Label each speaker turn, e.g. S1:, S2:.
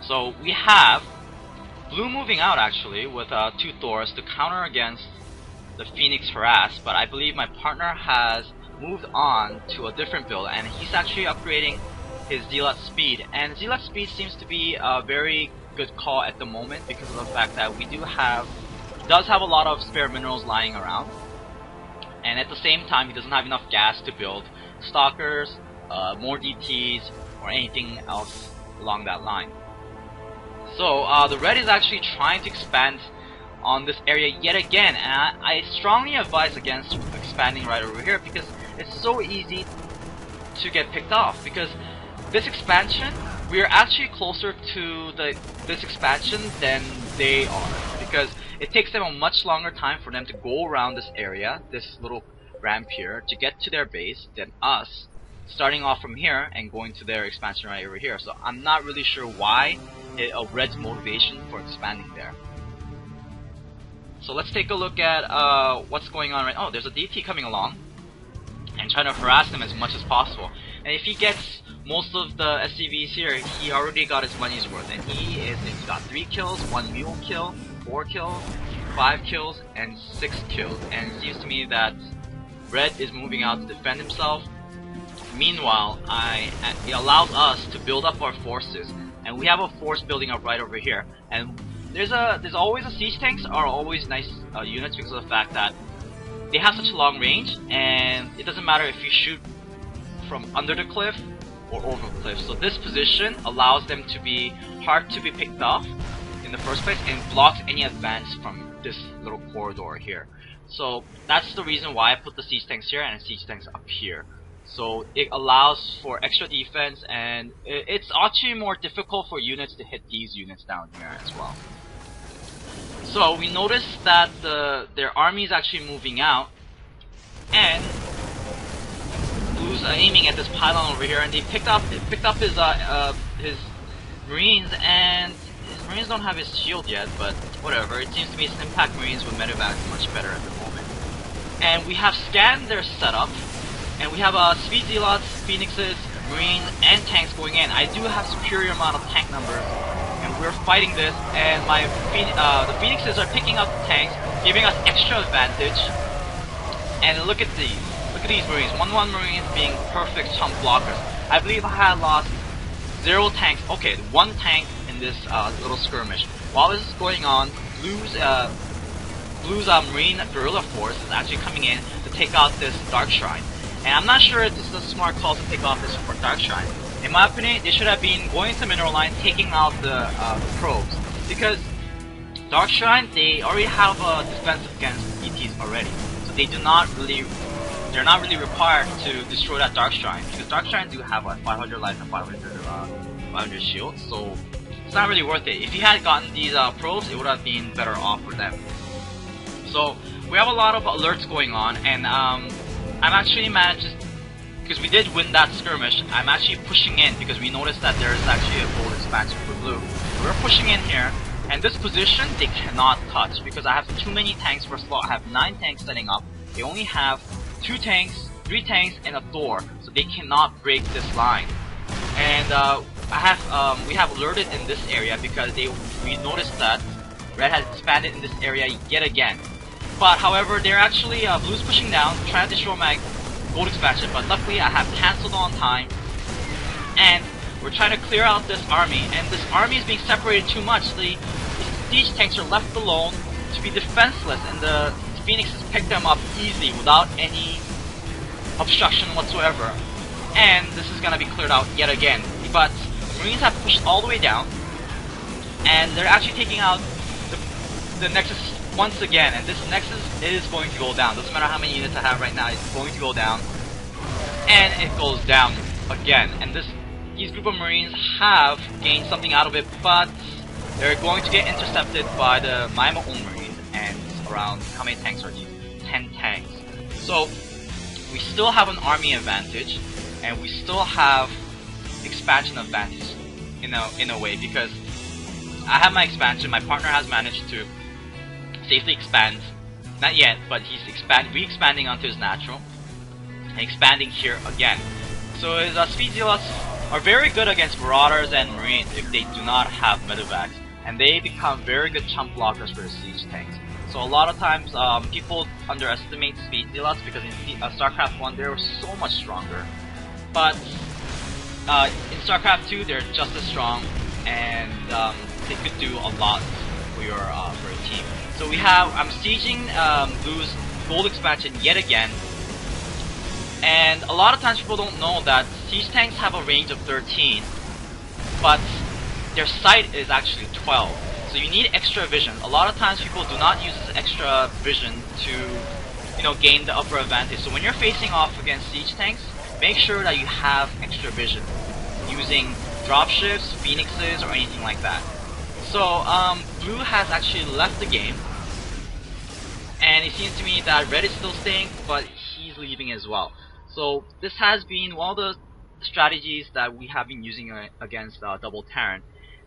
S1: So we have blue moving out actually with 2 Thors to counter against the Phoenix Harass, but I believe my partner has moved on to a different build and he's actually upgrading his Zealot speed, and Zealot speed seems to be a very good call at the moment because of the fact that he does have a lot of spare minerals lying around, and at the same time he doesn't have enough gas to build stalkers, more DTs, or anything else along that line. So the red is actually trying to expand on this area yet again, and I strongly advise against expanding right over here because it's so easy to get picked off. Because this expansion, we are actually closer to this expansion than they are, because it takes them a much longer time for them to go around this area, this little ramp here, to get to their base than us starting off from here and going to their expansion right over here. So I'm not really sure why red's motivation for expanding there. So let's take a look at what's going on right. Oh, there's a DT coming along and trying to harass him as much as possible. And if he gets most of the SCVs here, he already got his money's worth. And he's got 3 kills, 1 mule kill, 4 kills, 5 kills, and 6 kills. And it seems to me that red is moving out to defend himself. Meanwhile, it allows us to build up our forces, and we have a force building up right over here. And there's always siege tanks are always nice units because of the fact that they have such a long range, and it doesn't matter if you shoot from under the cliff or over the cliff. So this position allows them to be hard to be picked off in the first place and blocks any advance from this little corridor here. So that's the reason why I put the siege tanks here and siege tanks up here. So it allows for extra defense, and it's actually more difficult for units to hit these units down here as well. So we noticed that their army is actually moving out, and Blue's aiming at this pylon over here, and they picked up his Marines, and his Marines don't have his shield yet, but whatever. It seems to be his impact Marines with medevac much better at the moment. And we have scanned their setup, and we have speed zealots, phoenixes, marines, and tanks going in. I do have superior amount of tank numbers, and we're fighting this, and the phoenixes are picking up the tanks, giving us extra advantage. And look at these marines, 1-1 marines being perfect chump blockers. I believe I had lost 0 tanks, okay, 1 tank in this little skirmish. While this is going on, Blue's marine guerrilla force is actually coming in to take out this dark shrine. And I'm not sure if this is a smart call to take off this dark shrine. In my opinion, they should have been going to mineral line, taking out the probes, because dark shrine, they already have a defense against ETs already, so they're not really required to destroy that dark shrine, because dark shrine do have like 500 life and 500 shield, so it's not really worth it. If he had gotten these probes, it would have been better off for them. So we have a lot of alerts going on, and I'm actually managed, because we did win that skirmish, I'm actually pushing in because we noticed that there is actually a gold expansion for blue. We're pushing in here, and this position they cannot touch because I have too many tanks. First of all, I have 9 tanks setting up. They only have 2 tanks, 3 tanks, and a Thor, so they cannot break this line. And we have alerted in this area because we noticed that red has expanded in this area yet again. But however, they're actually blue's pushing down, trying to destroy my gold expansion. But luckily, I have cancelled on time, and we're trying to clear out this army. And this army is being separated too much. The siege tanks are left alone to be defenseless, and the phoenixes pick them up easily without any obstruction whatsoever. And this is gonna be cleared out yet again. But the marines have pushed all the way down, and they're actually taking out the nexus once again, and this nexus is going to go down. Doesn't matter how many units I have right now, it's going to go down, and it goes down again. And these group of marines have gained something out of it, but they're going to get intercepted by my own marines. And around how many tanks are these? 10 tanks. So we still have an army advantage, and we still have expansion advantage in a way, because I have my expansion. My partner has managed to safely expand, not yet, but he's re-expanding onto his natural and expanding here again. So his speed zealots are very good against Marauders and Marines if they do not have medevacs, and they become very good chump blockers for the siege tanks. So a lot of times people underestimate speed zealots because in Starcraft 1 they were so much stronger. But in Starcraft 2 they're just as strong, and they could do a lot for your team. So I'm sieging Blue's gold expansion yet again. And a lot of times people don't know that siege tanks have a range of 13, but their sight is actually 12. So you need extra vision. A lot of times people do not use this extra vision to, gain the upper advantage. So when you're facing off against siege tanks, make sure that you have extra vision using dropships, phoenixes, or anything like that. So Blue has actually left the game, and it seems to me that Red is still staying, but he's leaving as well. So this has been one of the strategies that we have been using against Double Terran.